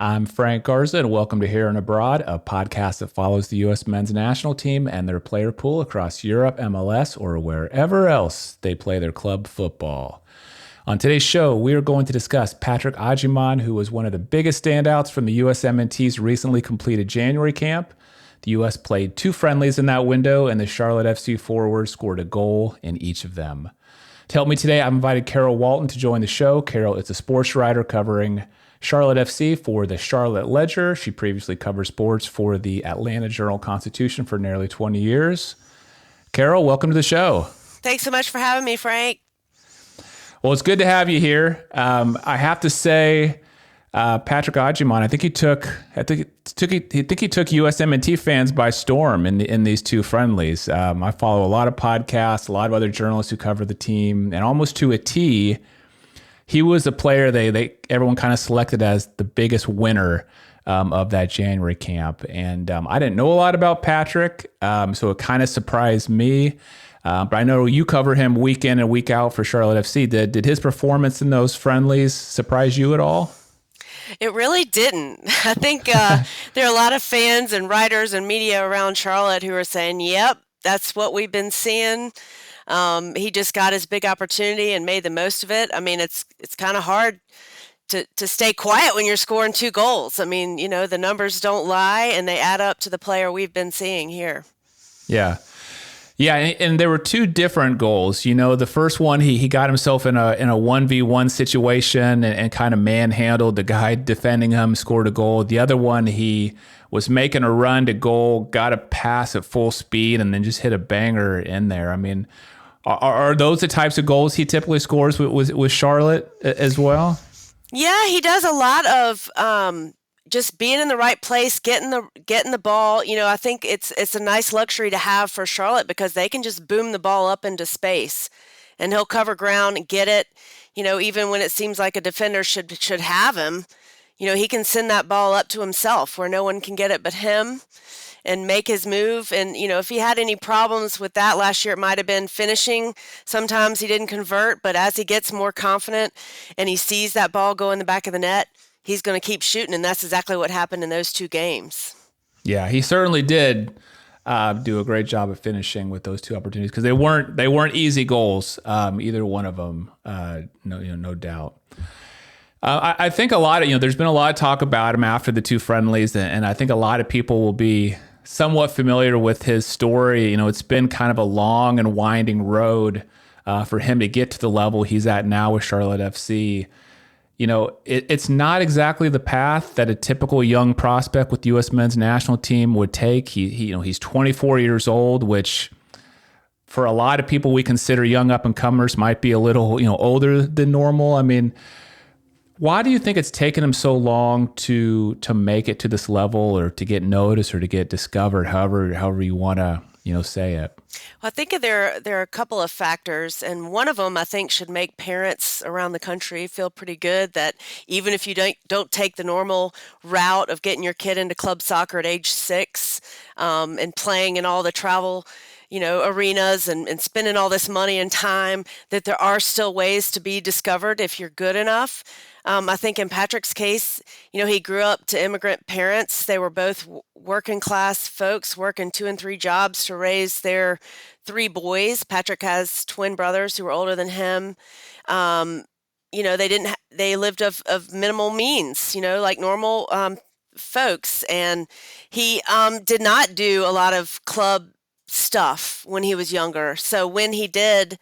I'm Frank Garza, and welcome to Here and Abroad, a podcast that follows the U.S. men's national team and their player pool across Europe, MLS, or wherever else they play their club football. On today's show, we are going to discuss Patrick Agyemang, who was one of the biggest standouts from the USMNT's recently completed January camp. The U.S. played 2 friendlies in that window, and the Charlotte FC forward scored a goal in each of them. To help me today, I've invited Carol Walton to join the show. Carol is a sports writer covering Charlotte FC for the Charlotte Ledger. She previously covered sports for the Atlanta Journal-Constitution for nearly 20 years. Carol, welcome to the show. Thanks so much for having me, Frank. Well, it's good to have you here. I have to say, Patrick Agyemang, I think he took USMNT fans by storm in these 2 friendlies. I follow a lot of podcasts, a lot of other journalists who cover the team, and almost to a T, he was a player everyone kind of selected as the biggest winner of that January camp. And I didn't know a lot about Patrick, so it kind of surprised me. But I know you cover him week in and week out for Charlotte FC. Did his performance in those friendlies surprise you at all? It really didn't. I think there are a lot of fans and writers and media around Charlotte who are saying, yep, that's what we've been seeing. He just got his big opportunity and made the most of it. I mean, it's kind of hard to stay quiet when you're scoring 2 goals. I mean, the numbers don't lie, and they add up to the player we've been seeing here. Yeah. Yeah, and there were 2 different goals. The first one, he got himself in a 1v1 situation and kind of manhandled the guy defending him, scored a goal. The other one, he was making a run to goal, got a pass at full speed, and then just hit a banger in there. I mean, are those the types of goals he typically scores with Charlotte as well? Yeah, he does a lot of just being in the right place, getting the ball. I think it's a nice luxury to have for Charlotte because they can just boom the ball up into space, and he'll cover ground and get it. Even when it seems like a defender should have him, he can send that ball up to himself where no one can get it but him, and make his move. And, if he had any problems with that last year, it might have been finishing. Sometimes he didn't convert, but as he gets more confident and he sees that ball go in the back of the net, he's going to keep shooting. And that's exactly what happened in those 2 games. Yeah, he certainly did do a great job of finishing with those 2 opportunities because they weren't easy goals, either one of them, no doubt. I think a lot of, there's been a lot of talk about him after the 2 friendlies, and I think a lot of people will be somewhat familiar with his story. It's been kind of a long and winding road for him to get to the level he's at now with Charlotte FC. It's not exactly the path that a typical young prospect with the U.S. men's national team would take. He's 24 years old, which for a lot of people we consider young up-and-comers might be a little, older than normal. I mean, why do you think it's taken him so long to make it to this level, or to get noticed, or to get discovered, however you want to, say it? Well, I think there are a couple of factors, and one of them I think should make parents around the country feel pretty good that even if you don't take the normal route of getting your kid into club soccer at age 6 and playing in all the travel arenas and spending all this money and time, that there are still ways to be discovered if you're good enough. I think in Patrick's case, he grew up to immigrant parents. They were both working class folks, working 2 and 3 jobs to raise their 3 boys. Patrick has twin brothers who were older than him. They lived of minimal means, like normal folks. And he did not do a lot of club stuff when he was younger. So when he did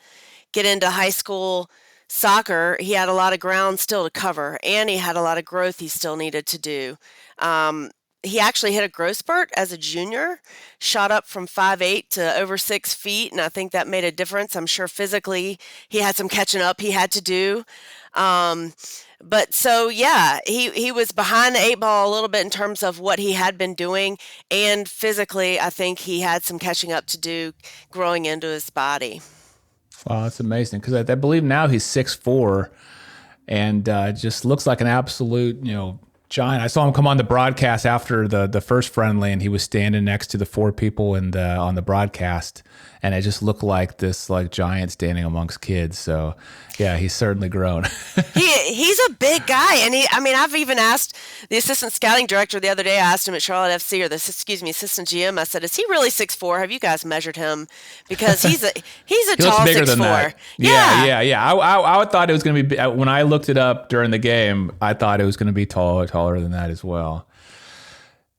get into high school soccer, he had a lot of ground still to cover, and he had a lot of growth he still needed to do. He actually hit a growth spurt as a junior, shot up from 5'8" to over 6 feet, and I think that made a difference. I'm sure physically he had some catching up he had to do. But so, yeah, he was behind the 8 ball a little bit in terms of what he had been doing, and physically I think he had some catching up to do growing into his body. Wow, that's amazing, because I believe now he's 6'4", and just looks like an absolute, Giant. I saw him come on the broadcast after the first friendly, and he was standing next to the four people on the broadcast, and it just looked like this like giant standing amongst kids. So, yeah, he's certainly grown. He's a big guy, and I've even asked the assistant scouting director the other day. I asked him at Charlotte FC, or the assistant GM. I said, "Is he really 6'4"? Have you guys measured him? Because he's a He looks tall bigger 6'4". than that. Yeah. I thought it was going to be when I looked it up during the game. I thought it was going to be taller than that as well.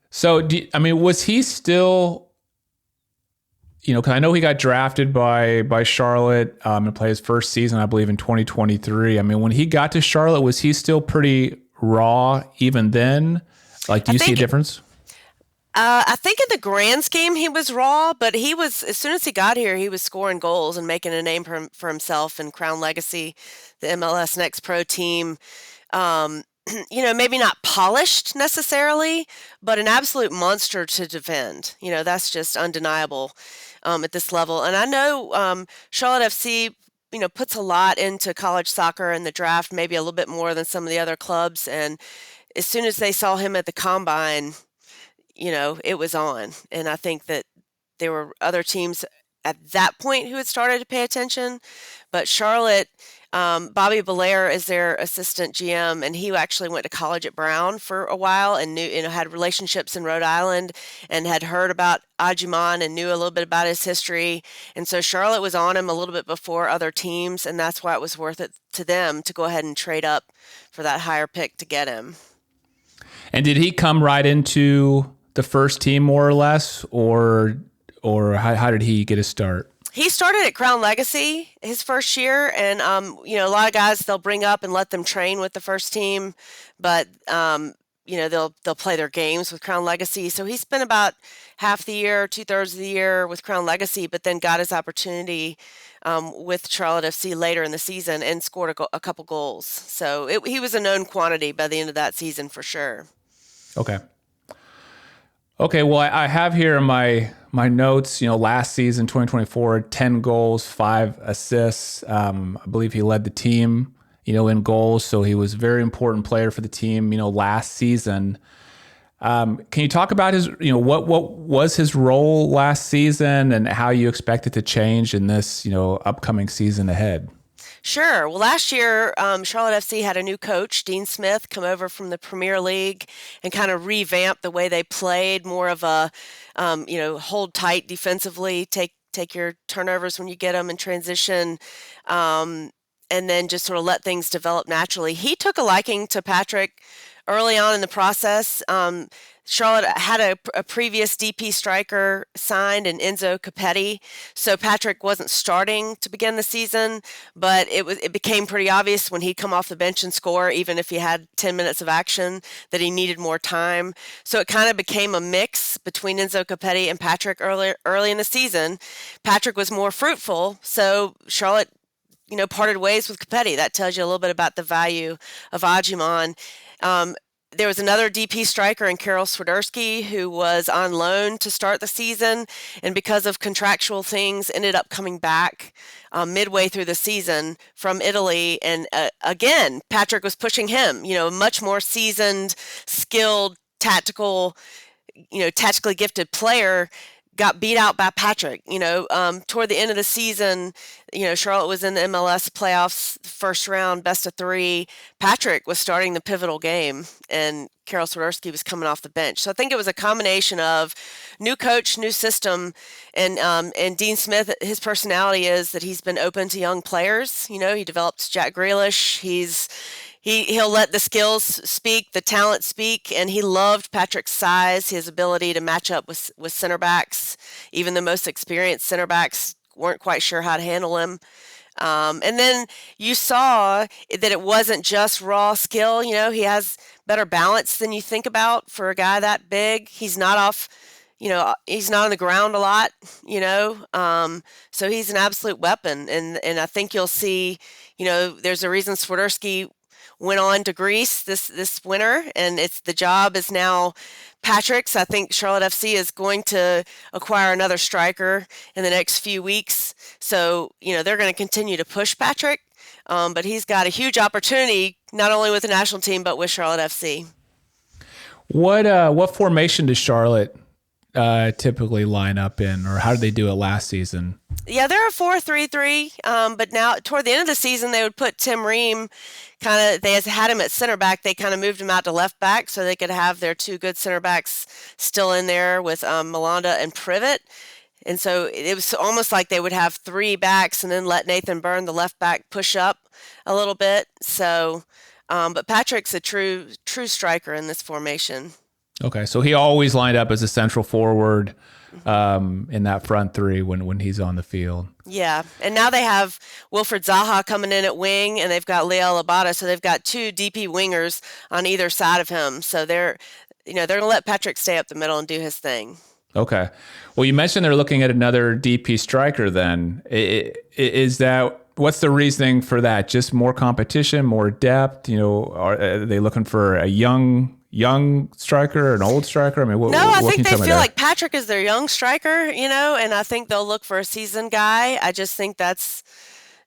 So, was he still? Because I know he got drafted by Charlotte and played his first season, I believe, in 2023. I mean, when he got to Charlotte, was he still pretty raw even then? Like, do you see a difference? I think in the grand scheme he was raw, but he was, as soon as he got here, he was scoring goals and making a name for himself in Crown Legacy, the MLS Next Pro team. Maybe not polished necessarily, but an absolute monster to defend. That's just undeniable at this level. And I know Charlotte FC, puts a lot into college soccer and the draft, maybe a little bit more than some of the other clubs. And as soon as they saw him at the combine, it was on. And I think that there were other teams at that point who had started to pay attention. But Charlotte, Bobby Belair is their assistant GM, and he actually went to college at Brown for a while and knew, had relationships in Rhode Island and had heard about Agyemang and knew a little bit about his history. And so Charlotte was on him a little bit before other teams, and that's why it was worth it to them to go ahead and trade up for that higher pick to get him. And did he come right into the first team more or less, or how did he get his start? He started at Crown Legacy his first year, and a lot of guys they'll bring up and let them train with the first team, but they'll play their games with Crown Legacy. So he spent about half the year, 2/3 of the year with Crown Legacy, but then got his opportunity with Charlotte FC later in the season and scored a couple goals. So he was a known quantity by the end of that season for sure. Okay, well, I have here in my notes, last season, 2024, 10 goals, 5 assists. I believe he led the team, in goals. So he was a very important player for the team, last season. Can you talk about his, what was his role last season and how you expect it to change in this, upcoming season ahead? Sure. Well, last year, Charlotte FC had a new coach, Dean Smith, come over from the Premier League and kind of revamp the way they played, more of a, hold tight defensively, take your turnovers when you get them in transition, and then just sort of let things develop naturally. He took a liking to Patrick early on in the process. Charlotte had a previous DP striker signed in Enzo Capetti, so Patrick wasn't starting to begin the season, but it became pretty obvious when he'd come off the bench and score, even if he had 10 minutes of action, that he needed more time. So it kind of became a mix between Enzo Capetti and Patrick early in the season. Patrick was more fruitful, so Charlotte parted ways with Capetti. That tells you a little bit about the value of Agyemang. There was another DP striker in Karol Swiderski who was on loan to start the season, and because of contractual things, ended up coming back midway through the season from Italy. And again, Patrick was pushing him, much more seasoned, skilled, tactically gifted player. Got beat out by Patrick. Toward the end of the season, Charlotte was in the MLS playoffs, first round, best of 3. Patrick was starting the pivotal game, and Karol Swiderski was coming off the bench. So I think it was a combination of new coach, new system, and Dean Smith. His personality is that he's been open to young players. He developed Jack Grealish. He'll let the skills speak, the talent speak, and he loved Patrick's size, his ability to match up with center backs. Even the most experienced center backs weren't quite sure how to handle him. And then you saw that it wasn't just raw skill. He has better balance than you think about for a guy that big. He's not off, he's not on the ground a lot, so he's an absolute weapon. And I think you'll see, there's a reason Swiderski went on to Greece this winter, and the job is now Patrick's. I think Charlotte FC is going to acquire another striker in the next few weeks, so they're going to continue to push Patrick, but he's got a huge opportunity not only with the national team but with Charlotte FC. What formation does Charlotte typically line up in, or how did they do it last season? Yeah, they're a 4-3-3. But now toward the end of the season, they would put Tim Ream kind of. They had him at center back. They kind of moved him out to left back so they could have their two good center backs still in there with Malanda and Privet. And so it was almost like they would have three backs and then let Nathan Byrne, the left back, push up a little bit. So, but Patrick's a true striker in this formation. Okay, so he always lined up as a central forward in that front three when he's on the field. Yeah, and now they have Wilfred Zaha coming in at wing, and they've got Leal Abada, so they've got two DP wingers on either side of him. So they're going to let Patrick stay up the middle and do his thing. Okay. Well, you mentioned they're looking at another DP striker then. Is that, what's the reasoning for that? Just more competition, more depth? Are they looking for a young striker, an old striker? I mean, I think they feel like Patrick is their young striker, and I think they'll look for a seasoned guy. I just think that's,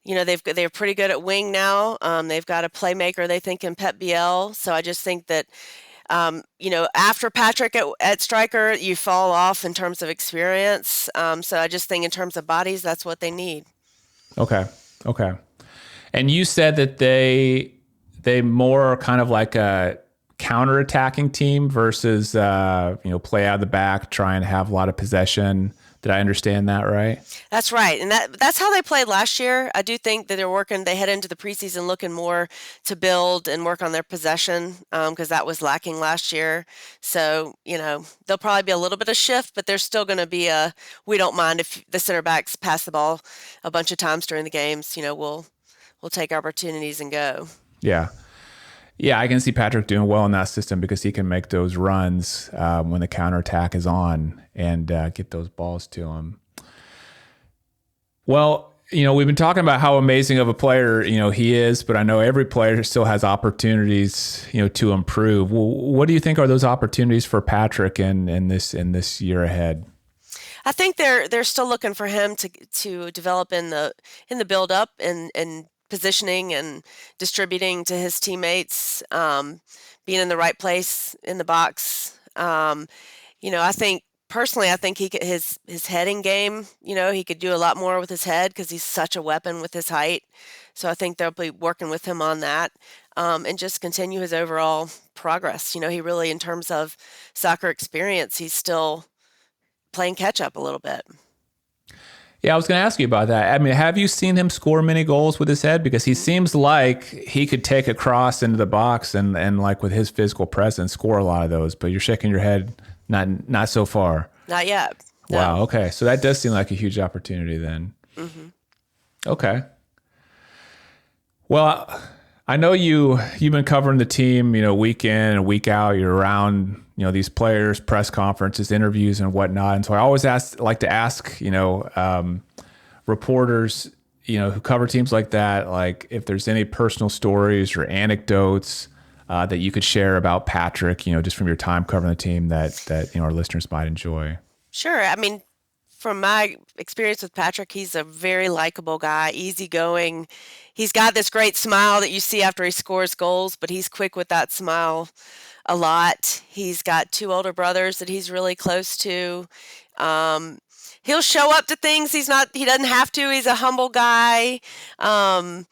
they're pretty good at wing now. They've got a playmaker they think in Pep Biel. So I just think that, after Patrick at striker, you fall off in terms of experience. So I just think in terms of bodies, that's what they need. Okay. And you said that they more kind of like a counter-attacking team versus play out of the back, try and have a lot of possession. Did I understand that right? That's right, and that's how they played last year. I do think that they head into the preseason looking more to build and work on their possession because that was lacking last year. So there'll probably be a little bit of shift, but there's still going to be we don't mind if the center backs pass the ball a bunch of times during the games. We'll take opportunities and go. Yeah, I can see Patrick doing well in that system because he can make those runs when the counterattack is on and get those balls to him. Well, we've been talking about how amazing of a player, he is, but I know every player still has opportunities, to improve. Well, what do you think are those opportunities for Patrick in this year ahead? I think they're still looking for him to develop in the build up and positioning and distributing to his teammates, being in the right place in the box. I think personally, I think his heading game, he could do a lot more with his head because he's such a weapon with his height. So I think they'll be working with him on that and just continue his overall progress. He really, in terms of soccer experience, he's still playing catch up a little bit. Yeah, I was going to ask you about that. I mean, have you seen him score many goals with his head? Because he seems like he could take a cross into the box and like with his physical presence, score a lot of those. But you're shaking your head, not so far. Not yet. No. Wow. Okay, so that does seem like a huge opportunity then. Mm-hmm. Okay. Well, I know you've been covering the team, week in and week out. You're around, these players, press conferences, interviews, and whatnot. And so I always like to ask, reporters, who cover teams like that, like if there's any personal stories or anecdotes that you could share about Patrick, just from your time covering the team that our listeners might enjoy. Sure. I mean, from my experience with Patrick, he's a very likable guy, easygoing. He's got this great smile that you see after he scores goals, but he's quick with that smile a lot. He's got two older brothers that he's really close to. He'll show up to things. He doesn't have to. He's a humble guy. I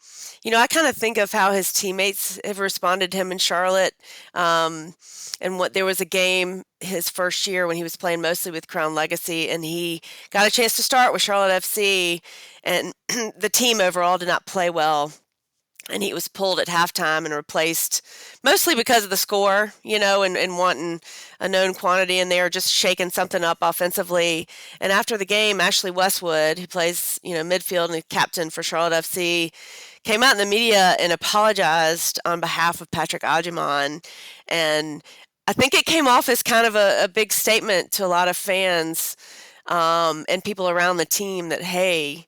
kind of think of how his teammates have responded to him in Charlotte. And there was a game his first year when he was playing mostly with Crown Legacy, and he got a chance to start with Charlotte FC, and the team overall did not play well. And he was pulled at halftime and replaced mostly because of the score, and wanting a known quantity, and they were just shaking something up offensively. And after the game, Ashley Westwood, who plays, midfield and captain for Charlotte FC, came out in the media and apologized on behalf of Patrick Agyemang. And I think it came off as kind of a big statement to a lot of fans and people around the team that, hey,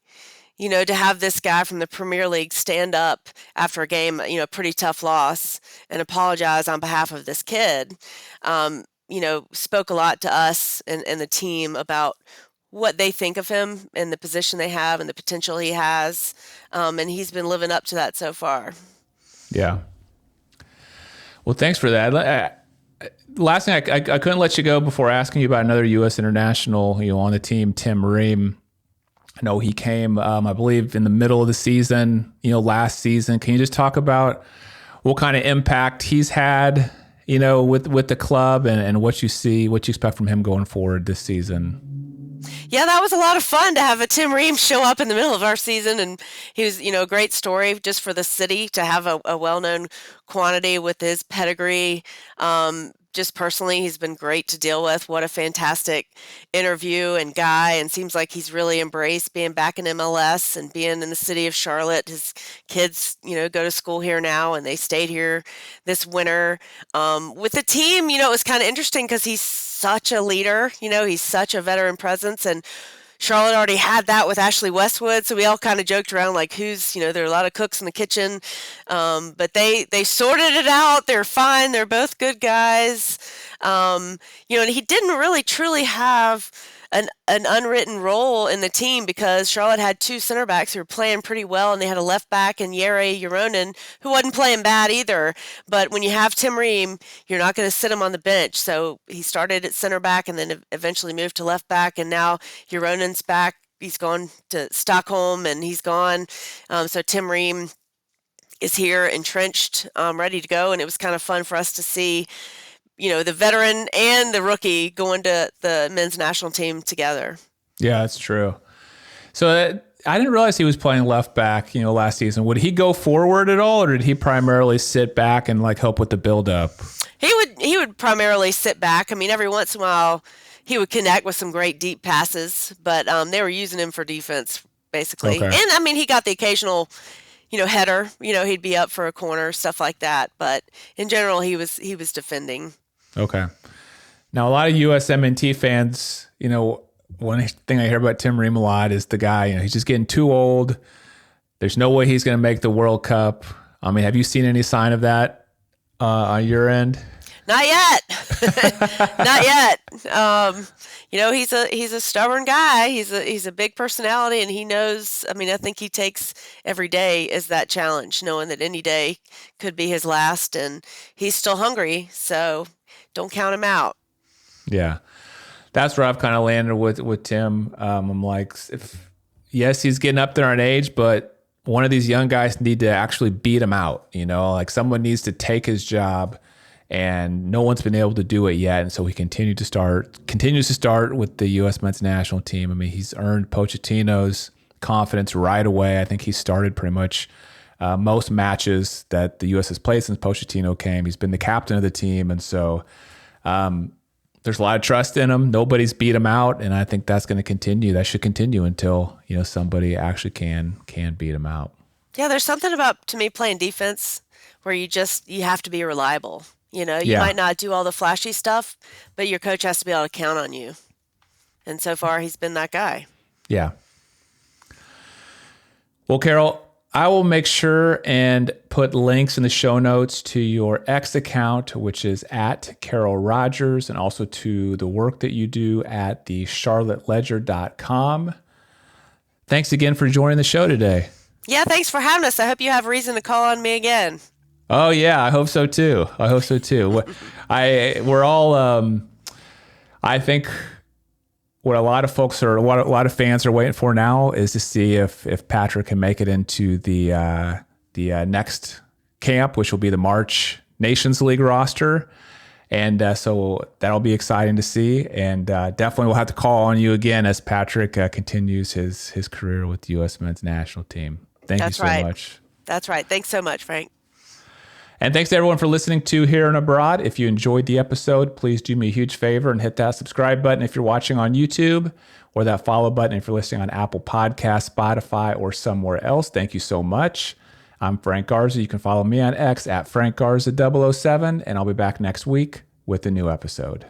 to have this guy from the Premier League stand up after a game, a pretty tough loss, and apologize on behalf of this kid, spoke a lot to us and the team about what they think of him and the position they have and the potential he has. And he's been living up to that so far. Yeah. Well, thanks for that. Last thing, I couldn't let you go before asking you about another U.S. international, on the team, Tim Ream. I know he came, I believe, in the middle of the season, last season. Can you just talk about what kind of impact he's had, with the club and what you expect from him going forward this season? Yeah, that was a lot of fun to have a Tim Ream show up in the middle of our season. And he was, a great story just for the city to have a well-known quantity with his pedigree. Just personally, he's been great to deal with. What a fantastic interview and guy, and seems like he's really embraced being back in MLS and being in the city of Charlotte. His kids, go to school here now, and they stayed here this winter. With the team, it was kind of interesting because he's such a leader. He's such a veteran presence, and Charlotte already had that with Ashley Westwood, so we all kind of joked around like, who's, there are a lot of cooks in the kitchen, but they sorted it out. They're fine. They're both good guys, and he didn't really truly have an unwritten role in the team because Charlotte had two center backs who were playing pretty well, and they had a left back in Jere Jeronen who wasn't playing bad either. But when you have Tim Ream, you're not going to sit him on the bench. So he started at center back and then eventually moved to left back, and now Jeronen's back. He's gone to Stockholm and he's gone. So Tim Ream is here entrenched, ready to go, and it was kind of fun for us to see the veteran and the rookie going to the men's national team together. Yeah, that's true. So I didn't realize he was playing left back, last season. Would he go forward at all, or did he primarily sit back and help with the build-up? He would primarily sit back. I mean, every once in a while he would connect with some great deep passes, but they were using him for defense basically. Okay. And I mean, he got the occasional header. He'd be up for a corner, stuff like that. But in general, he was defending. Okay. Now, a lot of USMNT fans, one thing I hear about Tim Ream a lot is the guy, he's just getting too old. There's no way he's going to make the World Cup. I mean, have you seen any sign of that on your end? Not yet. Not yet. He's a stubborn guy. He's a big personality, and he knows. I mean, I think he takes every day as that challenge, knowing that any day could be his last, and he's still hungry. So don't count him out. Yeah, that's where I've kind of landed with Tim. I'm like, yes, he's getting up there in age, but one of these young guys need to actually beat him out. Someone needs to take his job. And no one's been able to do it yet, and so he continues to start with the U.S. men's national team. I mean, he's earned Pochettino's confidence right away. I think he started pretty much most matches that the U.S. has played since Pochettino came. He's been the captain of the team, and so there's a lot of trust in him. Nobody's beat him out, and I think that's going to continue. That should continue until somebody actually can beat him out. Yeah, there's something about, to me, playing defense where you have to be reliable. You might not do all the flashy stuff, but your coach has to be able to count on you. And so far, he's been that guy. Yeah. Well, Carol, I will make sure and put links in the show notes to your X account, which is at Carol Rogers, and also to the work that you do at the charlotteledger.com. Thanks again for joining the show today. Yeah, thanks for having us. I hope you have reason to call on me again. Oh yeah, I hope so too. We're all. I think what a lot of folks a lot of fans are waiting for now is to see if Patrick can make it into the next camp, which will be the March Nations League roster, and so that'll be exciting to see. And definitely we'll have to call on you again as Patrick continues his career with the U.S. men's national team. Thank you so much. That's right. Thanks so much, Frank. And thanks to everyone for listening to Here and Abroad. If you enjoyed the episode, please do me a huge favor and hit that subscribe button if you're watching on YouTube, or that follow button if you're listening on Apple Podcasts, Spotify, or somewhere else. Thank you so much. I'm Frank Garza. You can follow me on X at FrankGarza007, and I'll be back next week with a new episode.